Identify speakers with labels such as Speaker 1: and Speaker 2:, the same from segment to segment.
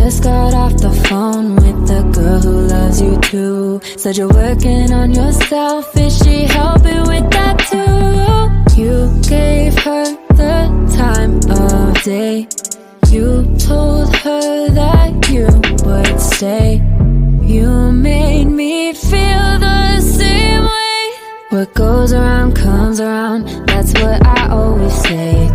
Speaker 1: just got off the phone with the girl who loves you too. Said you're working on yourself, is she helping with that too? You gave her the time of day. You told her that you would stay. You made me feel the same way. What goes around comes around, that's what I always say.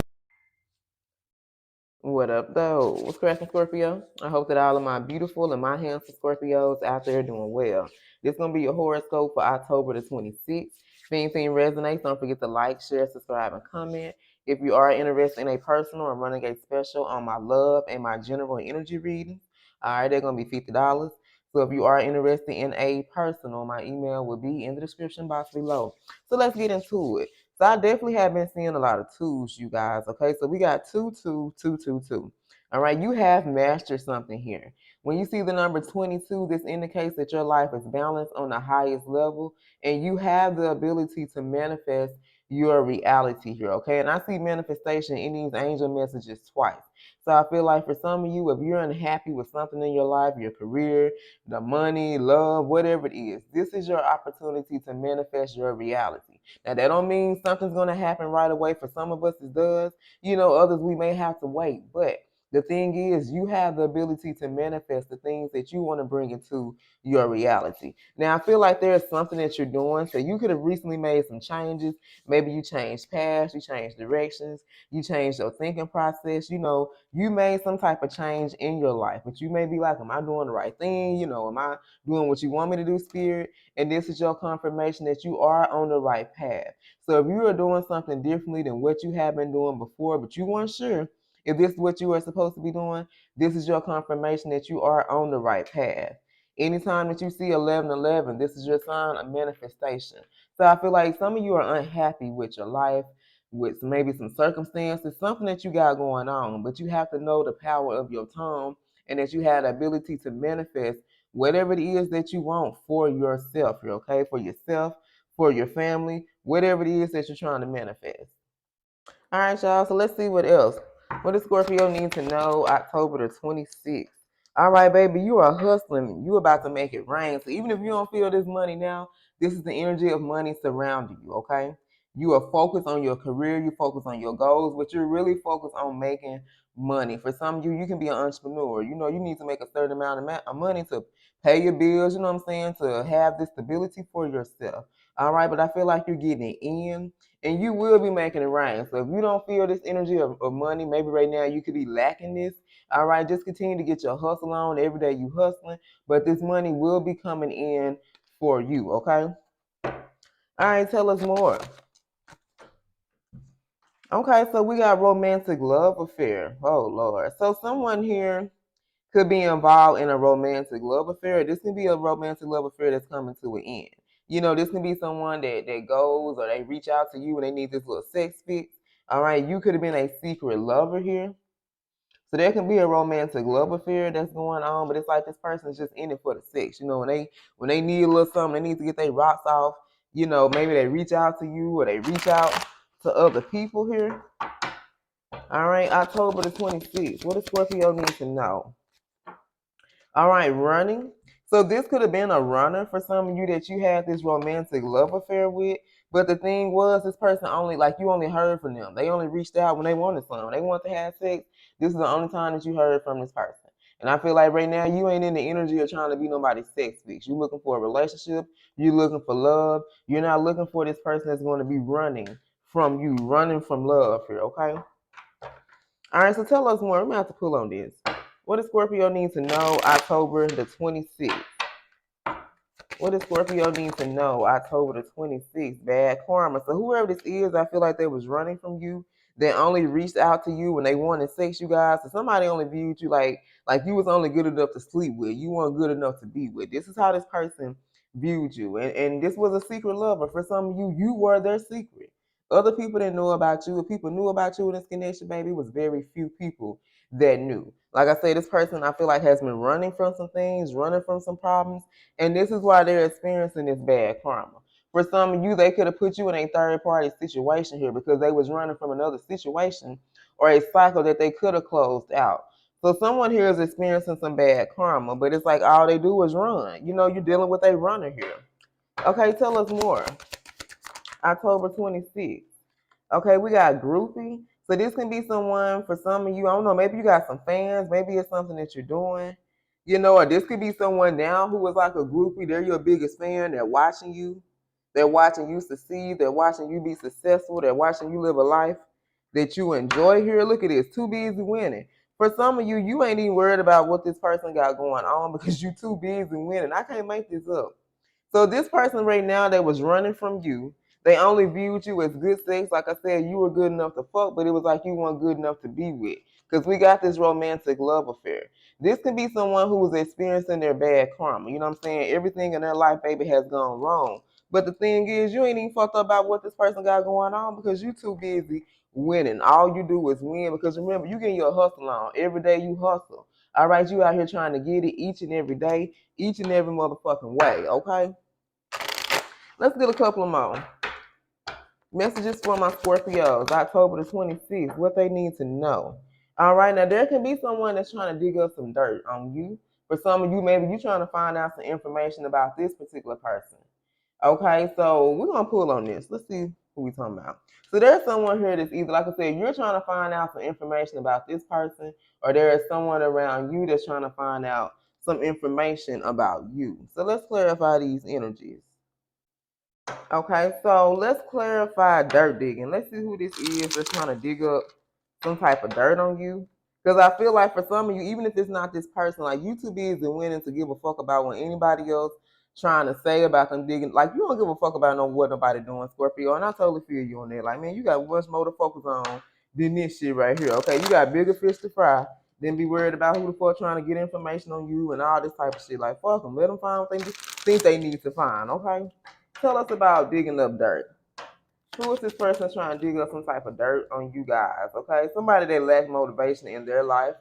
Speaker 2: What up, though? What's cracking, Scorpio? I hope that all of my beautiful and my handsome Scorpios out there doing well. This is going to be your horoscope for October the 26th. If anything resonates, don't forget to like, share, subscribe, and comment. If you are interested in a personal or running a special on my love and my general energy reading, all right, they're going to be $50. So if you are interested in a personal, my email will be in the description box below. So let's get into it. So I definitely have been seeing a lot of twos, you guys. Okay, so we got 2, 2, 2, 2, 2. All right, you have mastered something here. When you see the number 22, this indicates that your life is balanced on the highest level, and you have the ability to manifest your reality here. Okay, and I see manifestation in these angel messages twice. So I feel like for some of you, if you're unhappy with something in your life, your career, the money, love, whatever it is, this is your opportunity to manifest your reality. Now, that don't mean something's going to happen right away. For some of us, it does. You know, others, we may have to wait. But the thing is, you have the ability to manifest the things that you want to bring into your reality. Now, I feel like there's something that you're doing. So you could have recently made some changes. Maybe you changed paths, you changed directions, you changed your thinking process. You know, you made some type of change in your life. But you may be like, am I doing the right thing? You know, am I doing what you want me to do, Spirit? And this is your confirmation that you are on the right path. So if you are doing something differently than what you have been doing before, but you weren't sure if this is what you are supposed to be doing, this is your confirmation that you are on the right path. Anytime that you see 1111, this is your sign of manifestation. So I feel like some of you are unhappy with your life, with maybe some circumstances, something that you got going on, but you have to know the power of your tongue and that you have the ability to manifest whatever it is that you want for yourself, okay? For yourself, for your family, whatever it is that you're trying to manifest. All right, y'all, so let's see what else. What does Scorpio need to know October the 26th? All right, baby, you are hustling. You about to make it rain. So even if you don't feel this money now, this is the energy of money surrounding you, okay? You are focused on your career, you focus on your goals, but you're really focused on making money. For some of you, you can be an entrepreneur. You know, you need to make a certain amount of money to pay your bills, you know what I'm saying, to have this stability for yourself. All right, but I feel like you're getting it in and you will be making it rain. So if you don't feel this energy of money, maybe right now you could be lacking this. All right, just continue to get your hustle on. Every day you hustling, but this money will be coming in for you, okay? All right, tell us more. Okay, so we got romantic love affair. Oh, Lord. So someone here could be involved in a romantic love affair. This can be a romantic love affair that's coming to an end. You know, this can be someone that goes or they reach out to you and they need this little sex fix. All right, you could have been a secret lover here. So there can be a romantic love affair that's going on, but it's like this person's just in it for the sex. You know, when they need a little something, they need to get their rocks off. You know, maybe they reach out to you or they reach out to other people here. All right, October the 26th. What does Scorpio need to know? All right, running. So this could have been a runner for some of you that you had this romantic love affair with. But the thing was, this person only, like you only heard from them. They only reached out when they wanted something. They wanted to have sex. This is the only time that you heard from this person. And I feel like right now you ain't in the energy of trying to be nobody's sex fix. You're looking for a relationship. You're looking for love. You're not looking for this person that's going to be running from you, running from love here, okay? All right, so tell us more. I'm going to have to pull on this. What does Scorpio need to know October the 26th? What does Scorpio need to know October the 26th? Bad karma. So whoever this is, I feel like they was running from you. They only reached out to you when they wanted sex, you guys. So somebody only viewed you like you was only good enough to sleep with. You weren't good enough to be with. This is how this person viewed you. And this was a secret lover. For some of you, you were their secret. Other people didn't know about you. If people knew about you in this connection, baby, it was very few people that knew. Like I say, this person I feel like has been running from some things, running from some problems, and this is why they're experiencing this bad karma. For some of you, they could have put you in a third-party situation here because they was running from another situation or a cycle that they could have closed out. So someone here is experiencing some bad karma, but it's like all they do is run. You know, you're dealing with a runner here. Okay, tell us more. October 26th. Okay, we got groupie. So this can be someone, for some of you, I don't know, maybe you got some fans, maybe it's something that you're doing, you know, or this could be someone now who is like a groupie. They're your biggest fan. They're watching you. They're watching you succeed. They're watching you be successful. They're watching you live a life that you enjoy here. Look at this, too busy winning. For some of you, you ain't even worried about what this person got going on because you too busy winning. I can't make this up. So this person right now that was running from you, they only viewed you as good sex. Like I said, you were good enough to fuck, but it was like you weren't good enough to be with. Because we got this romantic love affair. This can be someone who was experiencing their bad karma. You know what I'm saying? Everything in their life, baby, has gone wrong. But the thing is, you ain't even fucked up about what this person got going on because you too busy winning. All you do is win because remember, you getting your hustle on. Every day you hustle. All right, you out here trying to get it each and every day, each and every motherfucking way, okay? Let's get a couple of more. Messages for my Scorpios, October the 26th, what they need to know. All right, now there can be someone that's trying to dig up some dirt on you. For some of you, maybe you're trying to find out some information about this particular person. Okay, so we're going to pull on this. Let's see who we're talking about. So there's someone here that's either, like I said, you're trying to find out some information about this person, or there is someone around you that's trying to find out some information about you. So let's clarify these energies. Okay, so let's clarify dirt digging. Let's see who this is that's trying to dig up some type of dirt on you. Because I feel like for some of you, even if it's not this person, like you too busy winning to give a fuck about what anybody else trying to say about them digging. Like you don't give a fuck about what nobody doing, Scorpio. And I totally feel you on that. Like, man, you got much more to focus on than this shit right here. Okay, you got bigger fish to fry. Then be worried about who the fuck trying to get information on you and all this type of shit. Like, fuck them. Let them find what they think they need to find, okay? Tell us about digging up dirt. Who is this person trying to dig up some type of dirt on you guys? Okay, somebody that lacks motivation in their life.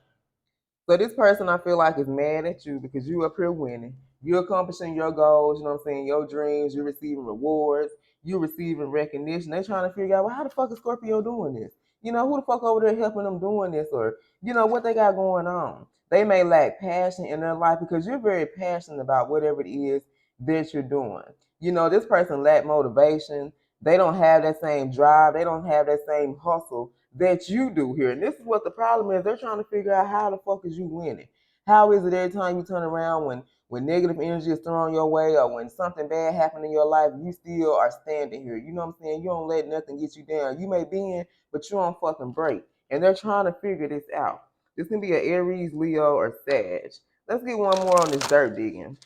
Speaker 2: So this person I feel like is mad at you because you up here winning. You're accomplishing your goals, you know what I'm saying, your dreams, you're receiving rewards, you're receiving recognition. They're trying to figure out, well, how the fuck is Scorpio doing this? You know, who the fuck over there helping them doing this? Or, you know, what they got going on. They may lack passion in their life because you're very passionate about whatever it is that you're doing. You know, this person lack motivation. They don't have that same drive. They don't have that same hustle that you do here. And this is what the problem is. They're trying to figure out how the fuck is you winning. How is it every time you turn around when negative energy is thrown your way or when something bad happened in your life, you still are standing here. You know what I'm saying? You don't let nothing get you down. You may bend, but you don't fucking break. And they're trying to figure this out. This can be an Aries, Leo, or Sag. Let's get one more on this dirt digging.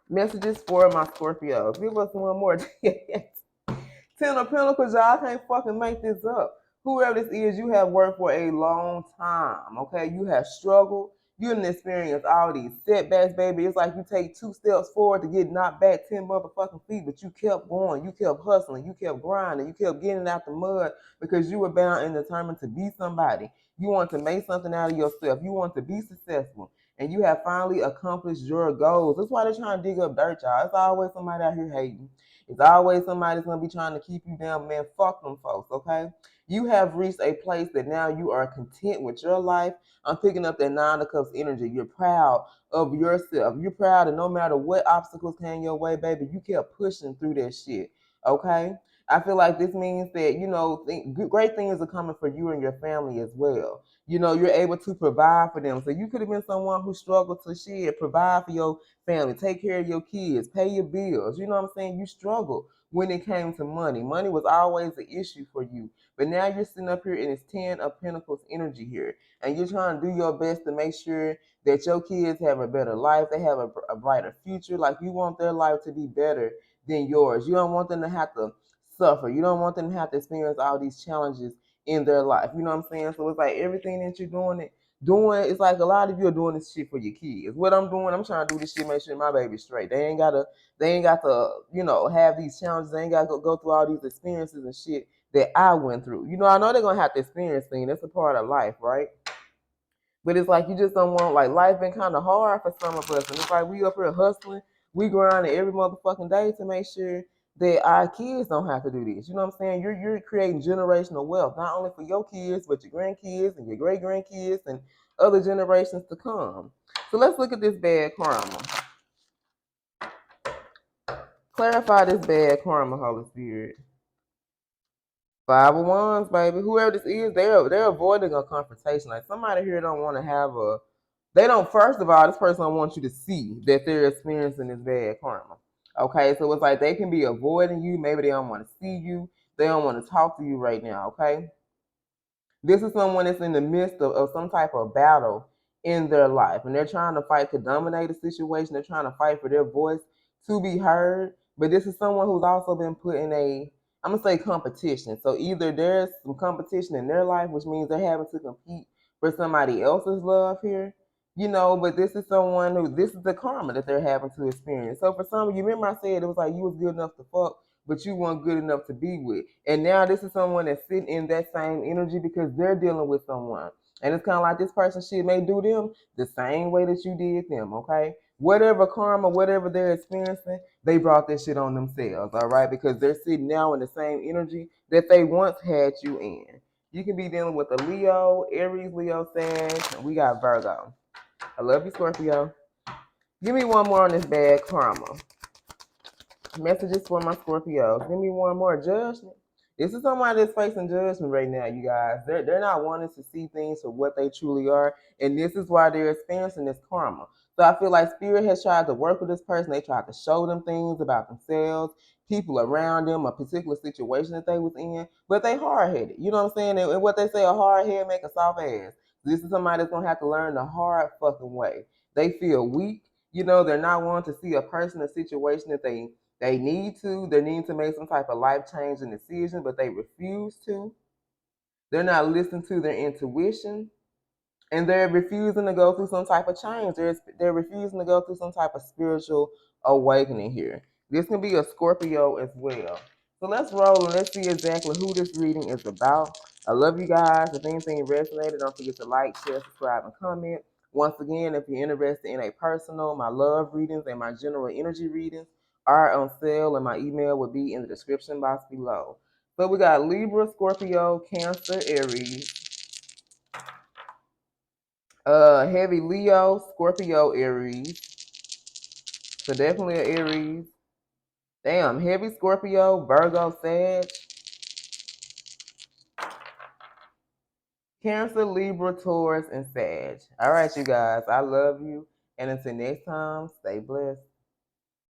Speaker 2: Messages for my Scorpios. Give us one more. Ten of Pentacles, y'all can't fucking make this up. Whoever this is, you have worked for a long time, okay? You have struggled. You didn't experience all these setbacks, baby. It's like you take 2 steps forward to get knocked back 10 motherfucking feet, but you kept going. You kept hustling. You kept grinding. You kept getting out the mud because you were bound and determined to be somebody. You want to make something out of yourself. You want to be successful. And you have finally accomplished your goals. That's why they're trying to dig up dirt, y'all. It's always somebody out here hating. It's always somebody that's going to be trying to keep you down. Man, fuck them folks, okay? You have reached a place that now you are content with your life. I'm picking up that 9 of Cups energy. You're proud of yourself. You're proud that no matter what obstacles came your way, baby, you kept pushing through that shit, okay? I feel like this means that, you know, great things are coming for you and your family as well. You know, you're able to provide for them. So you could have been someone who struggled to shit, provide for your family, take care of your kids, pay your bills. You know what I'm saying? You struggled when it came to money. Money was always an issue for you. But now you're sitting up here and it's 10 of Pentacles energy here. And you're trying to do your best to make sure that your kids have a better life. They have a brighter future. Like you want their life to be better than yours. You don't want them to have to suffer. You don't want them to have to experience all these challenges in their life. You know what I'm saying? So it's like everything that you're doing, it's like a lot of you are doing this shit for your kids. What I'm doing, I'm trying to do this shit, make sure my baby's straight. They ain't got to, you know, have these challenges. They ain't got to go through all these experiences and shit that I went through. You know, I know they're gonna have to experience things. That's a part of life, right? But it's like you just don't want, like, life been kind of hard for some of us. And it's like we up here hustling, we grinding every motherfucking day to make sure that our kids don't have to do this. You know what I'm saying? You're creating generational wealth, not only for your kids, but your grandkids and your great grandkids and other generations to come. So let's look at this bad karma. Clarify this bad karma, Holy Spirit. 5 of Wands, baby. Whoever this is, they're avoiding a confrontation. Like somebody here don't want to have a. They don't. First of all, this person don't want you to see that they're experiencing this bad karma. Okay, so it's like they can be avoiding you. Maybe they don't want to see you. They don't want to talk to you right now. Okay. This is someone that's in the midst of some type of battle in their life, and they're trying to fight to dominate a situation. They're trying to fight for their voice to be heard. But this is someone who's also been put in a, I'm gonna say, competition. So either there's some competition in their life, which means they're having to compete for somebody else's love here, but this is someone who, this is the karma that they're having to experience. So for some of you, remember I said it was like you was good enough to fuck, but you weren't good enough to be with. And now this is someone that's sitting in that same energy because they're dealing with someone. And it's kind of like this person, shit may do them the same way that you did them, okay? Whatever karma, whatever they're experiencing, they brought this shit on themselves, all right? Because they're sitting now in the same energy that they once had you in. You can be dealing with a Leo, Aries, Leo, Sag, and we got Virgo. I love you, Scorpio. Give me one more on this bad karma. Messages for my Scorpios. Give me one more. Judgment. This is somebody that's facing judgment right now, you guys. They're not wanting to see things for what they truly are, and this is why they're experiencing this karma. So I feel like Spirit has tried to work with this person. They tried to show them things about themselves, people around them, a particular situation that they was in, but they hard-headed. You know what I'm saying? And what they say, a hard head make a soft ass. This is somebody that's gonna have to learn the hard fucking way. They feel weak. They're not wanting to see a person, a situation that they need to make some type of life-changing decision, but they refuse to. They're not listening to their intuition, and they're refusing to go through some type of change. They're refusing to go through some type of spiritual awakening here. This can be a Scorpio as well. So let's roll and let's see exactly who this reading is about. I love you guys. If anything resonated, don't forget to like, share, subscribe, and comment. Once again, if you're interested in a personal, my love readings and my general energy readings are on sale, and my email will be in the description box below. So we got Libra, Scorpio, Cancer, Aries, heavy Leo, Scorpio, Aries. So definitely an Aries. Damn, heavy Scorpio, Virgo, Sag, Cancer, Libra, Taurus, and Sag. All right, you guys. I love you. And until next time, stay blessed.